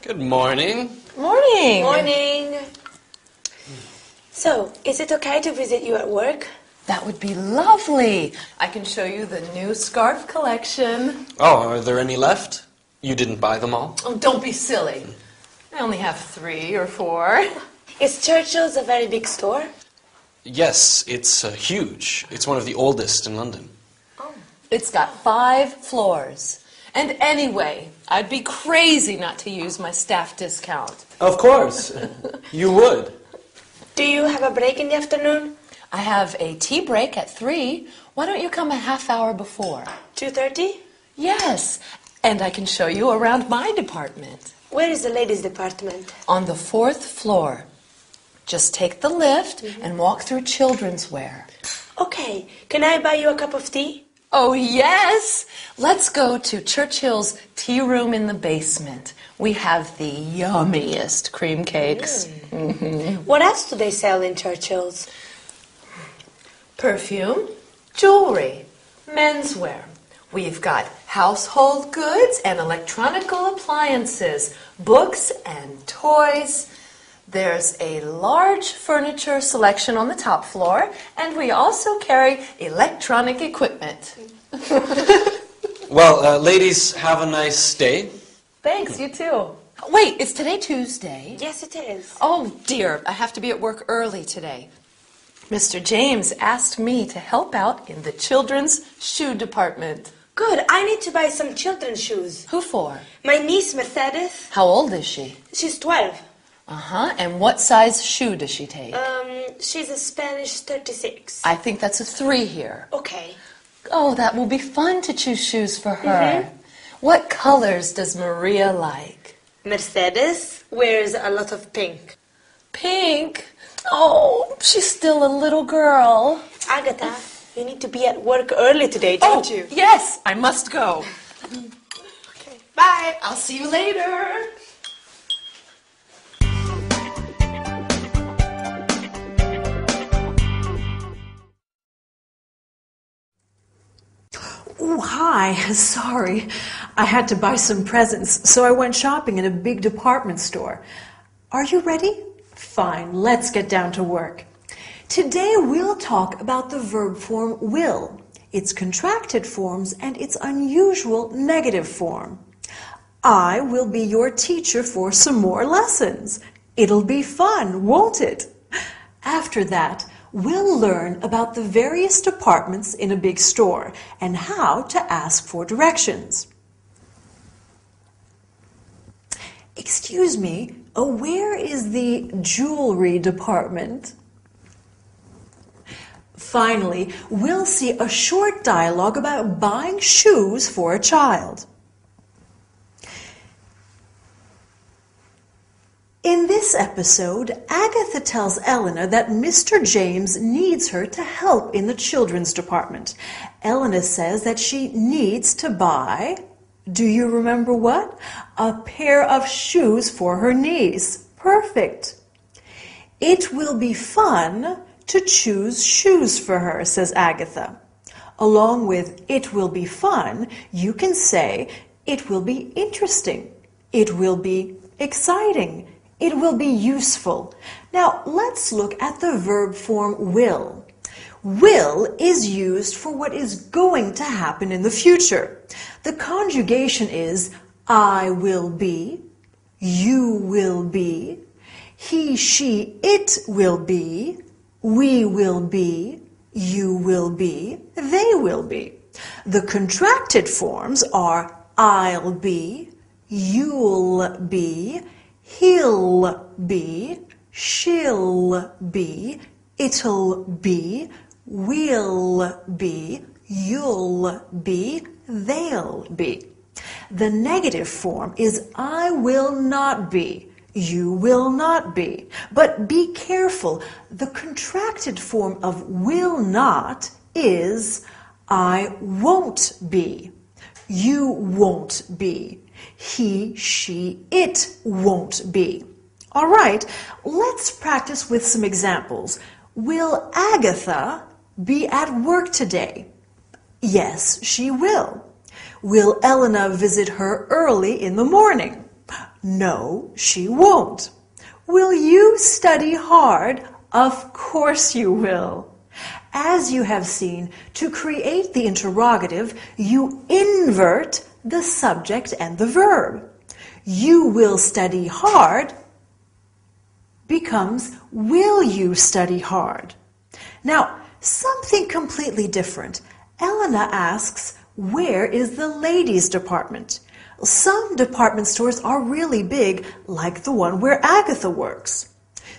Good morning. Morning. Morning. So, is it okay to visit you at work? That would be lovely. I can show you the new scarf collection. Oh, are there any left? You didn't buy them all? Oh, don't be silly. I only have 3 or 4. Is Churchill's a very big store? Yes, it's huge. It's one of the oldest in London. Oh. It's got 5 floors. And anyway, I'd be crazy not to use my staff discount. Of course. You would. Do you have a break in the afternoon? I have a tea break at 3. Why don't you come a half hour before? 2:30? Yes, and I can show you around my department. Where is the ladies' department? On the 4th floor. Just take the lift and walk through children's wear. Okay, can I buy you a cup of tea? Oh, yes! Let's go to Churchill's tea room in the basement. We have the yummiest cream cakes. What else do they sell in Churchill's? Perfume, jewelry, menswear. We've got household goods and electronical appliances, books and toys. There's a large furniture selection on the top floor, and we also carry electronic equipment. Well, ladies, have a nice day. Thanks, you too. Wait, is today Tuesday? Yes, it is. Oh, dear, I have to be at work early today. Mr. James asked me to help out in the children's shoe department. Good, I need to buy some children's shoes. Who for? My niece, Mercedes, How old is she? she's 12. And what size shoe does she take? She's a Spanish 36. I think that's a 3 here. Okay. Oh, that will be fun to choose shoes for her. What colors does Maria like? Mercedes wears a lot of pink. Pink? Oh, she's still a little girl. Agatha, you need to be at work early today, don't you? Yes, I must go. Okay. Bye. I'll see you later. Oh, hi. Sorry. I had to buy some presents, so I went shopping in a big department store. Are you ready? Fine, let's get down to work. Today we'll talk about the verb form will, its contracted forms, and its unusual negative form. I will be your teacher for some more lessons. It'll be fun, won't it? After that, we'll learn about the various departments in a big store and how to ask for directions. Excuse me, where is the jewelry department? Finally, we'll see a short dialogue about buying shoes for a child. In this episode, Agatha tells Elena that Mr. James needs her to help in the children's department. Elena says that she needs to buy, do you remember what? A pair of shoes for her niece. Perfect. It will be fun to choose shoes for her, says Agatha. Along with it will be fun, you can say it will be interesting. It will be exciting. It will be useful. Now, let's look at the verb form will. Will is used for what is going to happen in the future. The conjugation is I will be, you will be, he, she, it will be, we will be, you will be, they will be. The contracted forms are I'll be, you'll be, he'll be, she'll be, it'll be, we'll be, you'll be, they'll be. The negative form is I will not be, you will not be. But be careful, the contracted form of will not is I won't be, you won't be, he, she, it won't be. All right, let's practice with some examples. Will Agatha be at work today? Yes, she will. Will Elena visit her early in the morning? No, she won't. Will you study hard? Of course you will. As you have seen, to create the interrogative, you invert the subject and the verb. You will study hard becomes will you study hard. Now, something completely different. Elena asks, where is the ladies' department? Some department stores are really big, like the one where Agatha works.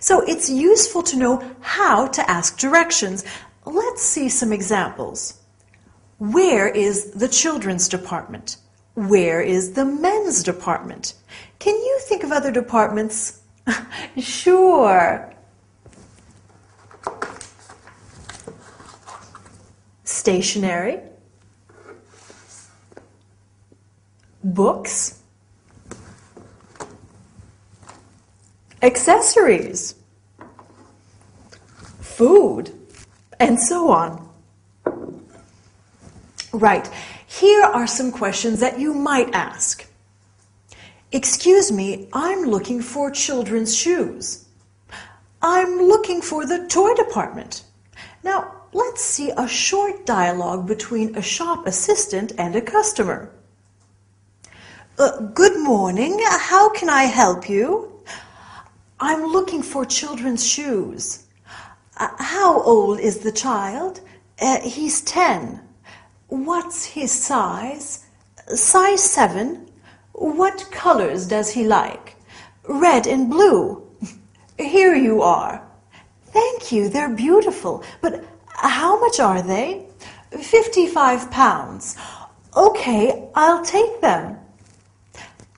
So it's useful to know how to ask directions. Let's see some examples. Where is the children's department? Where is the men's department? Can you think of other departments? Sure. Stationery. Books. Accessories. Food. And so on. Right, here are some questions that you might ask. Excuse me, I'm looking for children's shoes. I'm looking for the toy department. Now, let's see a short dialogue between a shop assistant and a customer. Good morning, how can I help you? I'm looking for children's shoes. How old is the child? He's 10. What's his size? Size 7. What colors does he like? Red and blue. Here you are. Thank you, they're beautiful. But how much are they? 55 pounds. Okay, I'll take them.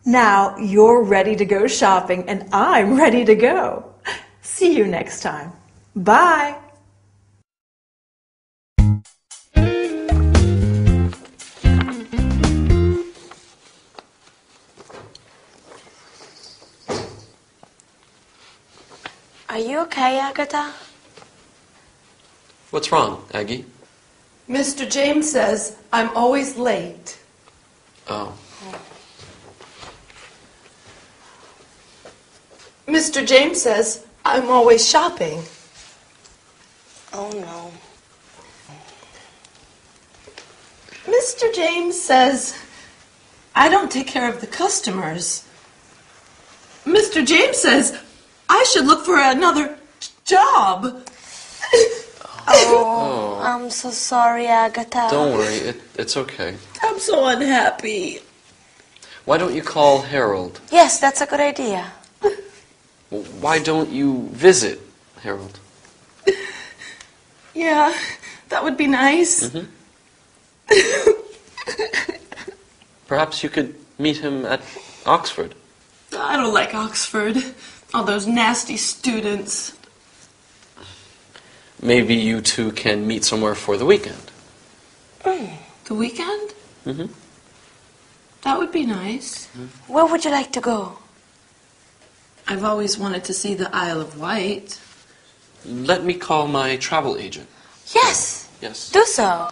Now you're ready to go shopping and I'm ready to go. See you next time. Bye. Are you okay, Agatha? What's wrong, Aggie? Mr. James says I'm always late. Oh. Mr. James says I'm always shopping. Oh, no. Mr. James says I don't take care of the customers. Mr. James says I should look for another job. Oh, I'm so sorry, Agatha. Don't worry, it's okay. I'm so unhappy. Why don't you call Harold? Yes, that's a good idea. Why don't you visit Harold? Yeah, that would be nice. Mm-hmm. Perhaps you could meet him at Oxford. I don't like Oxford. All those nasty students. Maybe you two can meet somewhere for the weekend. The weekend? Mm-hmm. That would be nice. Where would you like to go? I've always wanted to see the Isle of Wight. Let me call my travel agent. Yes. Yes. Do so.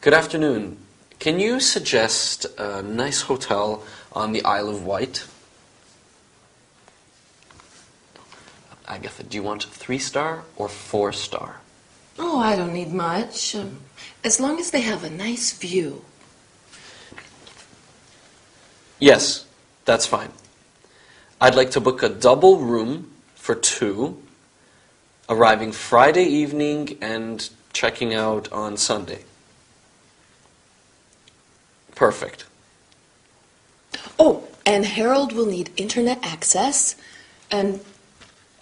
Good afternoon. Can you suggest a nice hotel on the Isle of Wight? Agatha, do you want 3-star or 4-star? Oh, I don't need much. As long as they have a nice view. Yes, that's fine. I'd like to book a double room for 2, arriving Friday evening and checking out on Sunday. Perfect. Oh, and Harold will need internet access. And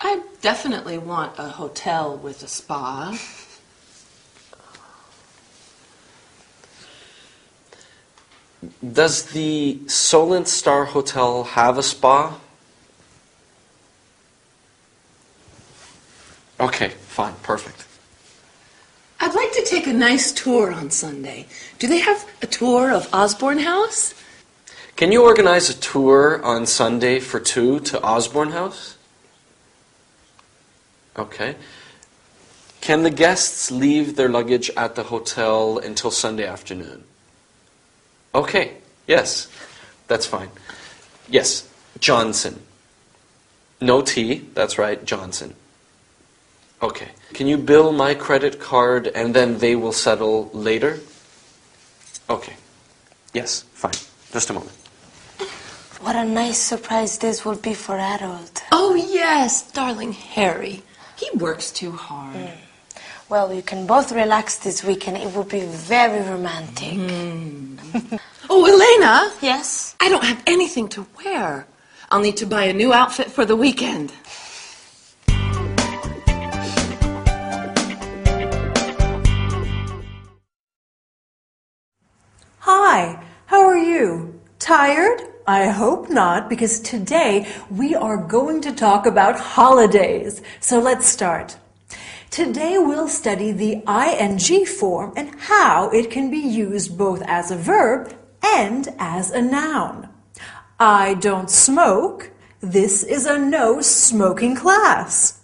I definitely want a hotel with a spa. Does the Solent Star Hotel have a spa? Okay, fine, perfect. I'd like to take a nice tour on Sunday. Do they have a tour of Osborne House? Can you organize a tour on Sunday for 2 to Osborne House? Okay. Can the guests leave their luggage at the hotel until Sunday afternoon? Okay, yes, that's fine. Yes, Johnson. No T, that's right, Johnson. Okay. Can you bill my credit card and then they will settle later? Okay. Yes, fine. Just a moment. What a nice surprise this will be for Harold. Oh, yes, darling Harry. He works too hard. Well, you can both relax this weekend. It will be very romantic. Oh, Elena! Yes? I don't have anything to wear. I'll need to buy a new outfit for the weekend. Hi, how are you? Tired? I hope not, because today we are going to talk about holidays. So let's start. Today we'll study the ing form and how it can be used both as a verb and as a noun. I don't smoke. This is a no smoking class.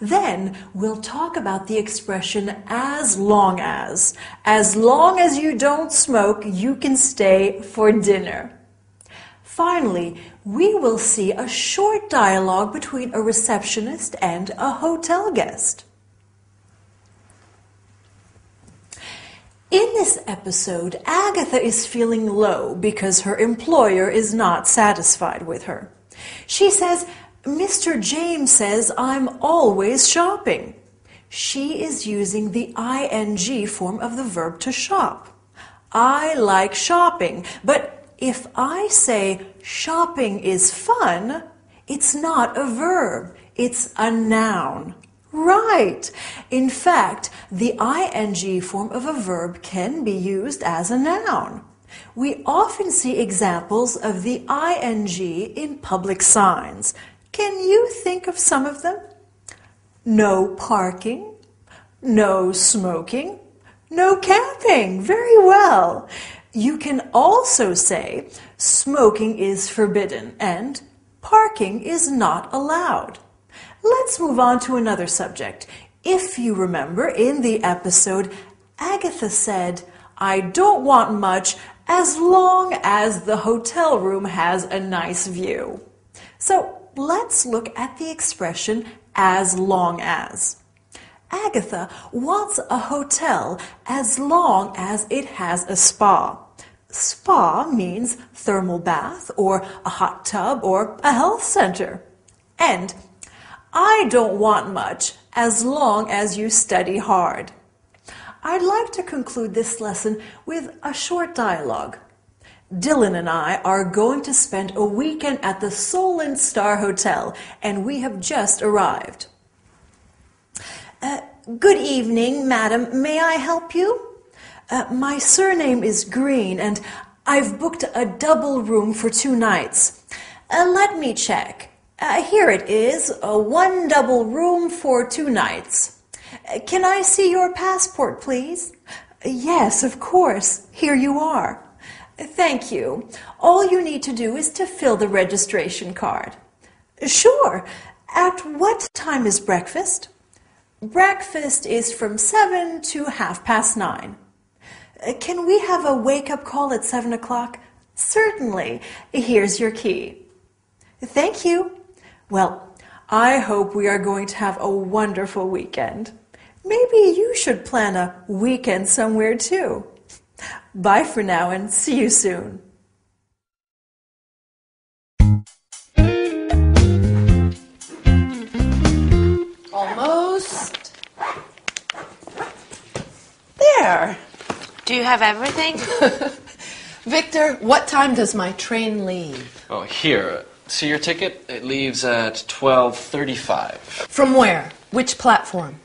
Then we'll talk about the expression as long as. As long as you don't smoke, you can stay for dinner. Finally, we will see a short dialogue between a receptionist and a hotel guest. In this episode, Agatha is feeling low because her employer is not satisfied with her. She says, Mr. James says I'm always shopping. She is using the ing form of the verb to shop. I like shopping, but if I say shopping is fun, it's not a verb, it's a noun. Right. In fact, the ing form of a verb can be used as a noun. We often see examples of the ing in public signs. Can you think of some of them? No parking, no smoking, no camping. Very well. You can also say smoking is forbidden and parking is not allowed. Let's move on to another subject. If you remember, in the episode, Agatha said, I don't want much as long as the hotel room has a nice view. So let's look at the expression as long as. Agatha wants a hotel as long as it has a spa. Spa means thermal bath or a hot tub or a health center. And I don't want much as long as you study hard. I'd like to conclude this lesson with a short dialogue. Dylan and I are going to spend a weekend at the Solent Star Hotel, and we have just arrived. Good evening, madam. May I help you? My surname is Green, and I've booked a double room for 2 nights. Let me check. Here it is, 1 double room for 2 nights. Can I see your passport, please? Yes, of course. Here you are. Thank you. All you need to do is to fill the registration card. Sure. At what time is breakfast? Breakfast is from 7 to 9:30. Can we have a wake-up call at 7 o'clock? Certainly. Here's your key. Thank you. Well, I hope we are going to have a wonderful weekend. Maybe you should plan a weekend somewhere too. Bye for now and see you soon. Almost. There. Do you have everything? Victor, what time does my train leave? Oh, here. See your ticket? It leaves at 12:35. From where? Which platform?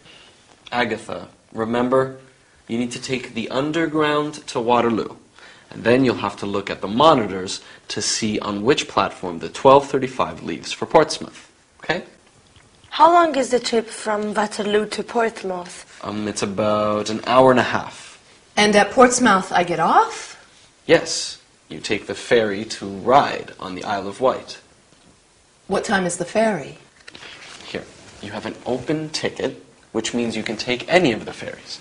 Agatha, remember, you need to take the underground to Waterloo. And then you'll have to look at the monitors to see on which platform the 12:35 leaves for Portsmouth. Okay? How long is the trip from Waterloo to Portsmouth? It's about an hour and a half. And at Portsmouth I get off? Yes, you take the ferry to Ryde on the Isle of Wight. What time is the ferry? Here, you have an open ticket. which means you can take any of the ferries.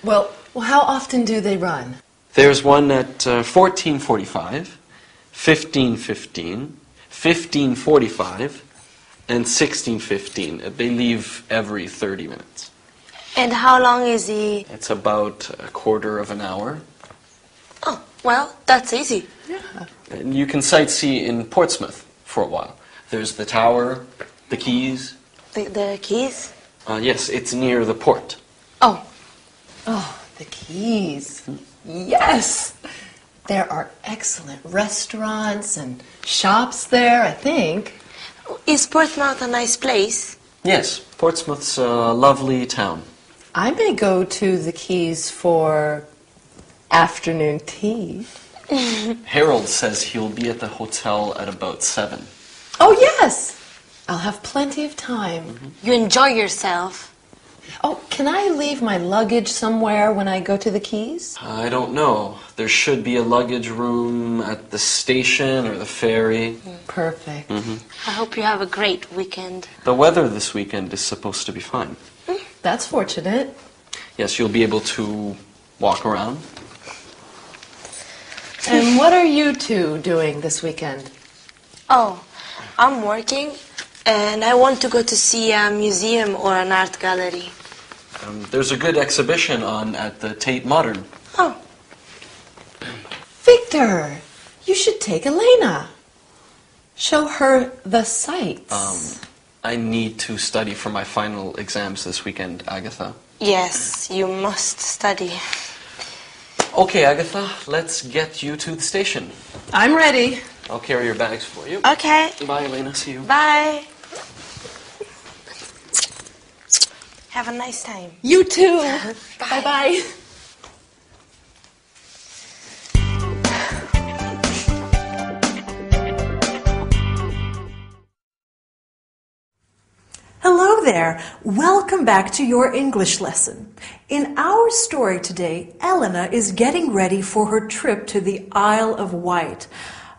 Well, how often do they run? There's one at 14:45, 15:15, 15:45, and 16:15. They leave every 30 minutes. And how long is the... It's about a quarter of an hour. Oh, well, that's easy. Yeah. And you can sightsee in Portsmouth for a while. There's the tower, the quays. The keys? Yes, it's near the port. Oh, Oh, the Keys. Yes! There are excellent restaurants and shops there, I think. is Portsmouth a nice place? Yes, Portsmouth's a lovely town. I may go to the Keys for afternoon tea. Harold says he'll be at the hotel at about 7. Oh, yes! I'll have plenty of time. You enjoy yourself. Oh, can I leave my luggage somewhere when I go to the Keys? I don't know. There should be a luggage room at the station or the ferry. Perfect. I hope you have a great weekend. The weather this weekend is supposed to be fine. That's fortunate. Yes, you'll be able to walk around. And what are you two doing this weekend? Oh, I'm working and I want to go to see a museum or an art gallery. There's a good exhibition on at the Tate Modern. Oh, Victor, you should take Elena. Show her the sights. I need to study for my final exams this weekend, Agatha. yes, you must study. Okay, Agatha, let's get you to the station. I'm ready. I'll carry your bags for you. Okay, Bye, Elena. See you. bye. Have a nice time. You too. Bye-bye. Hello there. Welcome back to your English lesson. In our story today, Elena is getting ready for her trip to the Isle of Wight.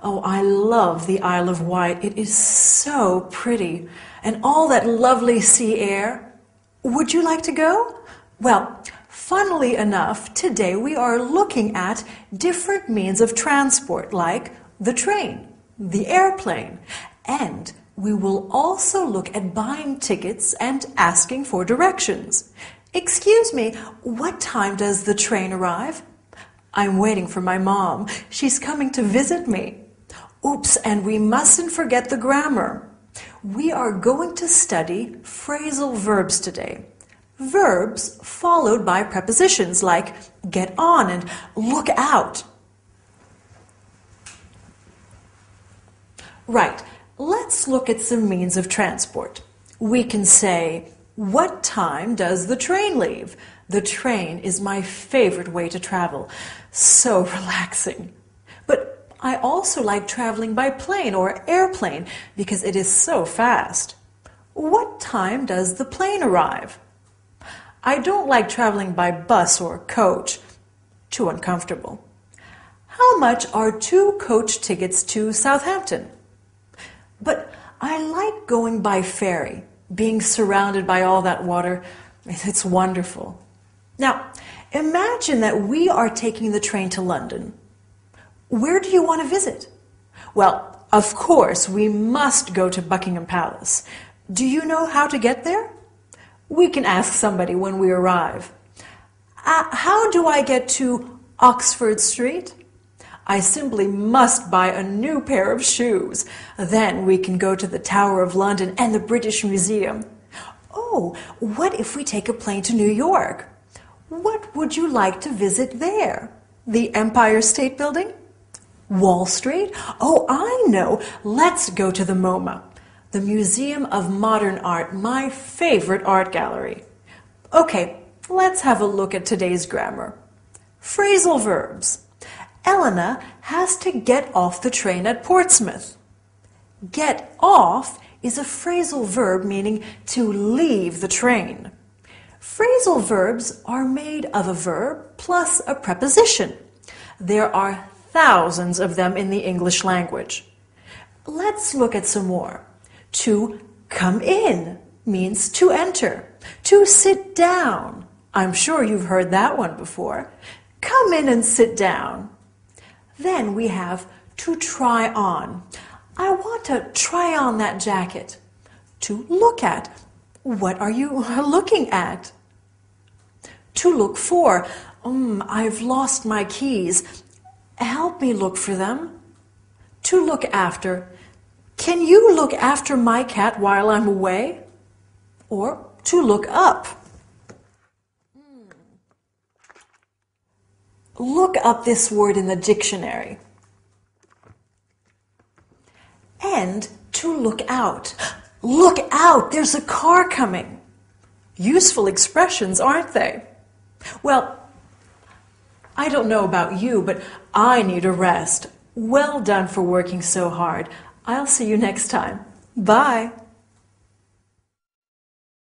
Oh, I love the Isle of Wight. It is so pretty. And all that lovely sea air. Would you like to go? Well, funnily enough, today we are looking at different means of transport, like the train, the airplane, and we will also look at buying tickets and asking for directions. Excuse me, what time does the train arrive? I'm waiting for my mom. She's coming to visit me. Oops, and we mustn't forget the grammar. We are going to study phrasal verbs today. Verbs followed by prepositions like get on and look out. Right. Let's look at some means of transport. We can say, what time does the train leave? The train is my favorite way to travel. So relaxing. But I also like traveling by plane or airplane because it is so fast. What time does the plane arrive? I don't like traveling by bus or coach. Too uncomfortable. How much are 2 coach tickets to Southampton? But I like going by ferry, being surrounded by all that water. It's wonderful. Now, imagine that we are taking the train to London. Where do you want to visit? Well, of course, we must go to Buckingham Palace. Do you know how to get there? We can ask somebody when we arrive. How do I get to Oxford Street? I simply must buy a new pair of shoes. Then we can go to the Tower of London and the British Museum. Oh, what if we take a plane to New York? What would you like to visit there? The Empire State Building? Wall Street? Oh, I know. Let's go to the MoMA, the Museum of Modern Art, my favorite art gallery. Okay, let's have a look at today's grammar. Phrasal verbs. Elena has to get off the train at Portsmouth. Get off is a phrasal verb meaning to leave the train. Phrasal verbs are made of a verb plus a preposition. There are thousands of them in the English language. Let's look at some more. To come in means to enter. To sit down. I'm sure you've heard that one before. Come in and sit down. Then we have to try on. I want to try on that jacket. To look at. What are you looking at? To look for. I've lost my keys. Help me look for them. To look after. Can you look after my cat while I'm away? Or to look up. Look up this word in the dictionary. And to look out. Look out, there's a car coming. Useful expressions, aren't they? Well, I don't know about you, but I need a rest. Well done for working so hard. I'll see you next time. Bye.